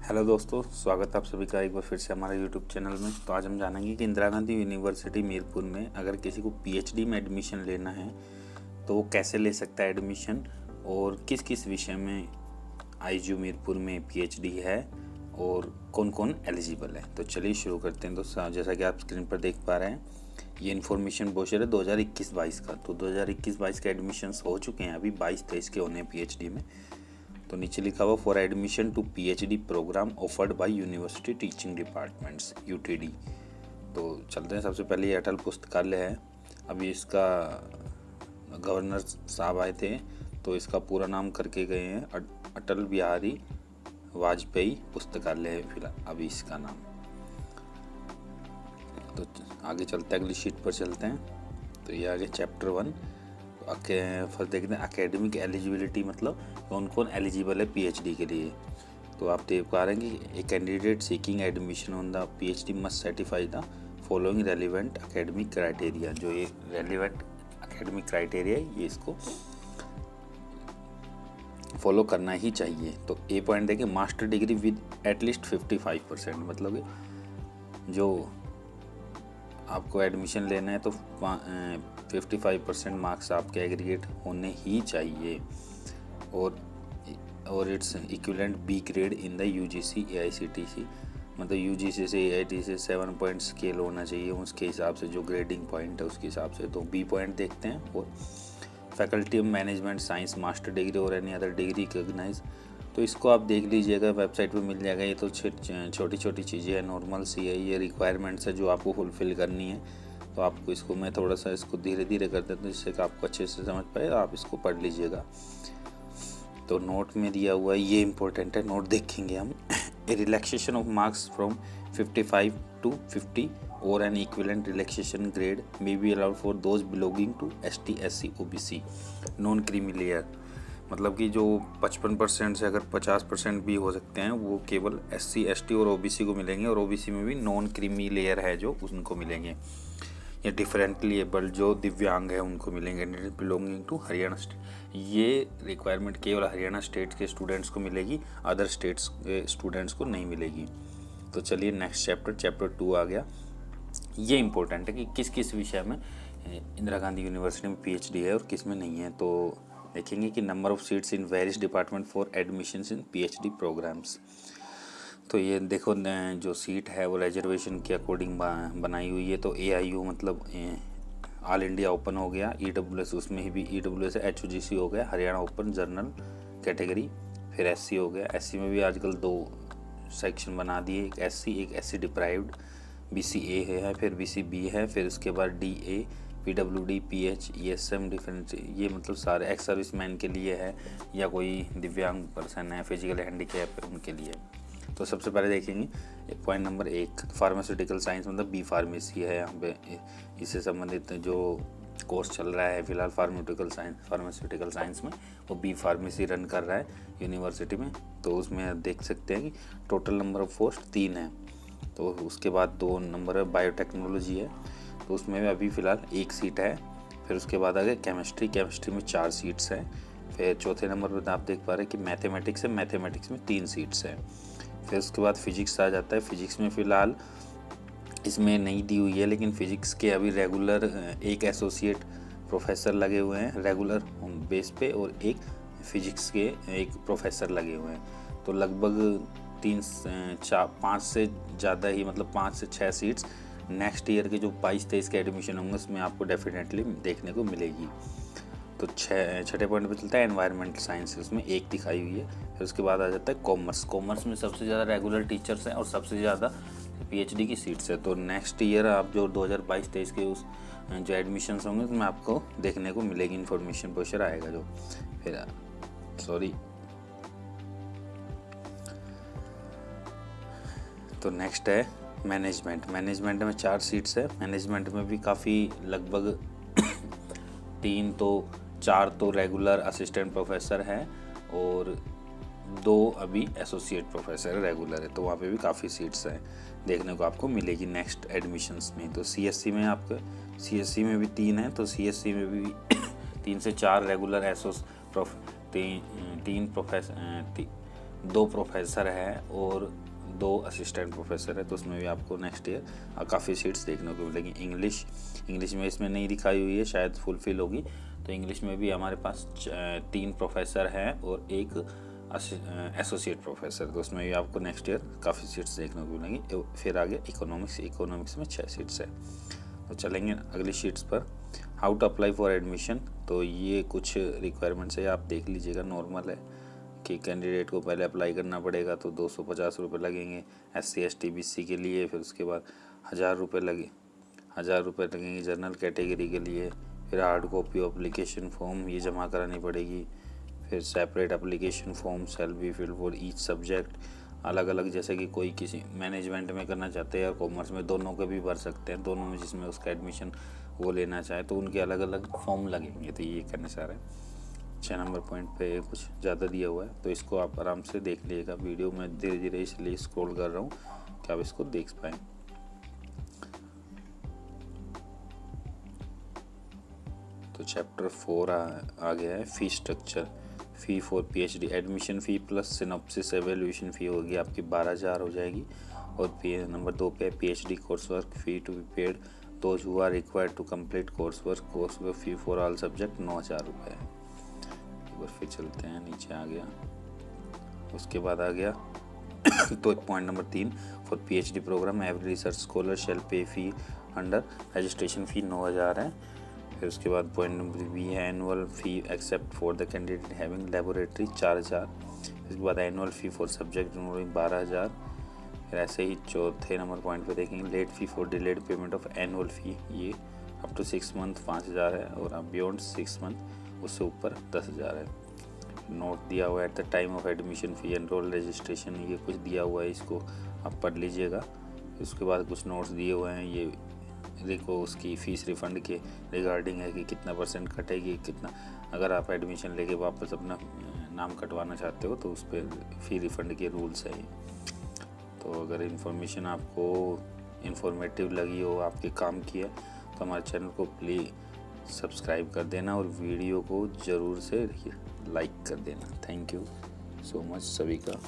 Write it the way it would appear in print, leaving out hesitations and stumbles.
Hello दोस्तों, स्वागत है आप सभी का एक बार फिर से हमारे यूट्यूब चैनल में। तो आज हम जानेंगे कि इंदिरा गांधी यूनिवर्सिटी मीरपुर में अगर किसी को पीएचडी में एडमिशन लेना है तो वो कैसे ले सकता है एडमिशन, और किस किस विषय में आईजीयू मीरपुर में पीएचडी है और कौन कौन एलिजिबल है। तो चलिए शुरू करते हैं। दोस्तों, जैसा कि आप स्क्रीन पर देख पा रहे हैं, ये इन्फॉर्मेशन ब्रोशर है 2021-22 का। तो 2021-22 के एडमिशन्स हो चुके हैं, अभी 22-23 के होने हैं पीएचडी में। तो नीचे लिखा हुआ for admission to PhD program offered by university teaching departments UTD. तो चलते हैं। सबसे पहले ये अटल पुस्तकालय है। अभी इसका गवर्नर साहब आए थे तो इसका पूरा नाम करके गए हैं, अटल बिहारी वाजपेयी पुस्तकालय है फिलहाल अभी इसका नाम। तो आगे चलते हैं, अगली शीट पर चलते हैं। तो ये आगे चैप्टर 1 फर्स्ट देखते हैं एकेडमिक एलिजिबिलिटी, मतलब कौन कौन एलिजिबल है पीएचडी के लिए। तो आप देख पा रहे हैं कि a candidate seeking admission on the PhD must certify the following relevant academic criteria. जो ये रेलिवेंट एकेडमिक क्राइटेरिया है ये इसको फॉलो करना ही चाहिए। तो ए पॉइंट देखिए, मास्टर डिग्री विद एटलीस्ट 55%, मतलब कि जो आपको एडमिशन लेना है तो 55% मार्क्स आपके एग्रीगेट होने ही चाहिए, और it's equivalent B grade in the UGC AICTE, मतलब यूजीसी से एआईटी से 7 पॉइंट स्केल होना चाहिए उसके हिसाब से, जो ग्रेडिंग पॉइंट है उसके हिसाब से। तो बी पॉइंट देखते हैं। और faculty of management science master degree और एनी अदर डिग्री रिकॉग्नाइज। तो इसको आप देख लीजिएगा, वेबसाइट पे मिल जाएगा। ये तो छोटी छोटी चीज़ें हैं, नॉर्मल सी है, ये रिक्वायरमेंट्स है जो आपको फुलफ़िल करनी है। तो आपको इसको मैं थोड़ा सा इसको धीरे धीरे कर देता हूँ जिससे कि आपको अच्छे से समझ पाए, आप इसको पढ़ लीजिएगा। तो नोट में दिया हुआ है, ये इंपॉर्टेंट है, नोट देखेंगे हम। A relaxation of marks from 55 to 50 और an equivalent relaxation grade may be allowed for those belonging to ST SC OBC non creamy layer. मतलब कि जो 55% से अगर 50% भी हो सकते हैं वो केवल एससी एसटी और ओबीसी को मिलेंगे, और ओबीसी में भी नॉन क्रीमी लेयर है जो उनको मिलेंगे। या डिफरेंटली एबल्ड जो दिव्यांग है उनको मिलेंगे, बिलोंगिंग टू हरियाणा स्टेट। ये रिक्वायरमेंट केवल हरियाणा स्टेट के स्टूडेंट्स को मिलेगी, अदर स्टेट्स के स्टूडेंट्स को नहीं मिलेगी। तो चलिए नेक्स्ट चैप्टर 2 आ गया। ये इंपॉर्टेंट है कि किस किस विषय में इंदिरा गांधी यूनिवर्सिटी में पीएचडी है और किस में नहीं है। तो देखेंगे कि number of seats in various department for admissions in PhD programs. तो ये देखो, जो सीट है वो रिजर्वेशन के अकॉर्डिंग बनाई हुई है। तो एआईयू मतलब ऑल इंडिया ओपन हो गया, ईडब्ल्यूएस उसमें भी ईडब्ल्यूएस एचओजीसी हो गया, हरियाणा ओपन जनरल कैटेगरी, फिर एससी हो गया। एससी में भी आजकल 2 सेक्शन बना दिए, एक एससी एक एससी डिप्राइव्ड, बीसीए है, फिर बीसीबी है, फिर उसके बाद DA, PWD, pH, ESM different. ये मतलब सारे एक्स सर्विसमैन के लिए है या कोई दिव्यांग पर्सन है, फिजिकल हैंडीकैप है, उनके लिए। तो सबसे पहले देखेंगे पॉइंट नंबर 1, फार्मास्यूटिकल साइंस मतलब बी फार्मेसी है। यहाँ पे इससे संबंधित जो कोर्स चल रहा है फिलहाल फार्मास्यूटिकल साइंस में, वो बी फार्मेसी रन कर रहा है यूनिवर्सिटी में। तो उसमें देख सकते हैं कि टोटल नंबर ऑफ पोस्ट 3 है। तो उसके बाद 2 नंबर है बायोटेक्नोलॉजी है, तो उसमें भी अभी फ़िलहाल 1 सीट है। फिर उसके बाद आ गया केमिस्ट्री में 4 सीट्स हैं। फिर चौथे नंबर पर आप देख पा रहे हैं कि मैथमेटिक्स है, मैथमेटिक्स में 3 सीट्स हैं। फिर उसके बाद फिजिक्स आ जाता है। फिजिक्स में फ़िलहाल इसमें नहीं दी हुई है, लेकिन फ़िजिक्स के अभी रेगुलर 1 एसोसिएट प्रोफेसर लगे हुए हैं रेगुलर बेस पे, और 1 फिजिक्स के 1 प्रोफेसर लगे हुए हैं। तो लगभग 5 से ज़्यादा ही, मतलब 5 से 6 सीट्स नेक्स्ट ईयर के जो 22-23 के एडमिशन होंगे उसमें आपको डेफिनेटली देखने को मिलेगी। तो छठे पॉइंट पे चलता है एनवायरमेंटल साइंस, उसमें 1 दिखाई हुई है। फिर उसके बाद आ जाता है कॉमर्स में सबसे ज़्यादा रेगुलर टीचर्स हैं और सबसे ज़्यादा पीएचडी की सीट्स है। तो नेक्स्ट ईयर आप जो 2022-23 के उस जो एडमिशन्स होंगे उसमें आपको देखने को मिलेगी, इन्फॉर्मेशन ब्रोशर आएगा जो। फिर तो नेक्स्ट है मैनेजमेंट में 4 सीट्स है। मैनेजमेंट में भी काफ़ी लगभग 4 तो रेगुलर असिस्टेंट प्रोफेसर हैं और 2 अभी एसोसिएट प्रोफेसर रेगुलर है। तो वहाँ पे भी काफ़ी सीट्स हैं देखने को आपको मिलेगी नेक्स्ट एडमिशन्स में। तो सीएससी में आपका सीएससी में भी 3 है, तो सीएससी में भी 3 से 4 रेगुलर 3 प्रोफेसर 2 प्रोफेसर है और 2 असिस्टेंट प्रोफेसर है, तो उसमें भी आपको नेक्स्ट ईयर काफ़ी सीट्स देखने को मिलेंगी। इंग्लिश में इसमें नहीं दिखाई हुई है, शायद फुलफिल होगी। तो इंग्लिश में भी हमारे पास 3 प्रोफेसर हैं और 1 एसोसिएट प्रोफेसर, तो उसमें भी आपको नेक्स्ट ईयर काफ़ी सीट्स देखने को मिलेंगी। फिर आगे इकोनॉमिक्स में 6 सीट्स है। तो चलेंगे अगली शीट्स पर। How to apply for admission, तो ये कुछ रिक्वायरमेंट्स है, आप देख लीजिएगा। नॉर्मल है कि कैंडिडेट को पहले अप्लाई करना पड़ेगा, तो 250 रुपये लगेंगे SC ST BC के लिए। फिर उसके बाद 1000 रुपये लगेंगे जनरल कैटेगरी के लिए। फिर हार्ड कॉपी एप्लीकेशन फॉर्म ये जमा करानी पड़ेगी। फिर separate application form shall be filled for each subject, अलग अलग, जैसे कि कोई किसी मैनेजमेंट में करना चाहते हैं या कॉमर्स में, दोनों के भी भर सकते हैं, दोनों में जिसमें उसका एडमिशन वो लेना चाहे, तो उनके अलग अलग फॉर्म लगेंगे। तो ये करना चाह रहे हैं। 6 नंबर पॉइंट पे कुछ ज़्यादा दिया हुआ है, तो इसको आप आराम से देख लीजिएगा। वीडियो में धीरे धीरे इसलिए स्क्रॉल कर रहा हूँ कि आप इसको देख पाएँ। तो चैप्टर 4 आ गया है, fee structure. Fee for PhD, admission fee plus synopsis evaluation fee होगी आपकी 12,000 हो जाएगी। और नंबर 2 पे PhD course work fee to be paid those who are required to complete course work fee for all subject 9,000 रुपये है। एक बार फिर चलते हैं, नीचे आ गया। उसके बाद आ गया तो point number 3, for PhD program every research scholar shall pay fee under registration फ़ी 9,000 है। फिर उसके बाद पॉइंट नंबर बी है, annual fee except for the candidate having laboratory 4,000। इसके बाद एनुअल फ़ी फॉर सब्जेक्ट 12,000। फिर ऐसे ही चौथे नंबर पॉइंट पे देखेंगे, late fee for delayed payment of annual fee, ये अप टू 6 मंथ 5,000 है, और अब बियॉन्ड 6 मंथ उससे ऊपर 10,000 है। नोट दिया हुआ है at the time of admission fee enrol registration, ये कुछ दिया हुआ है, इसको आप पढ़ लीजिएगा। उसके बाद कुछ नोट्स दिए हुए हैं, ये देखो उसकी फ़ीस रिफ़ंड के रिगार्डिंग है कि कितना % कटेगी, कितना, अगर आप एडमिशन लेके वापस अपना नाम कटवाना चाहते हो तो उस पर फ़ी रिफ़ंड के रूल्स है। तो अगर इन्फॉर्मेशन आपको इन्फॉर्मेटिव लगी हो, आपके काम की है, तो हमारे चैनल को प्लीज़ सब्सक्राइब कर देना और वीडियो को ज़रूर से लाइक कर देना। थैंक यू सो मच सभी का।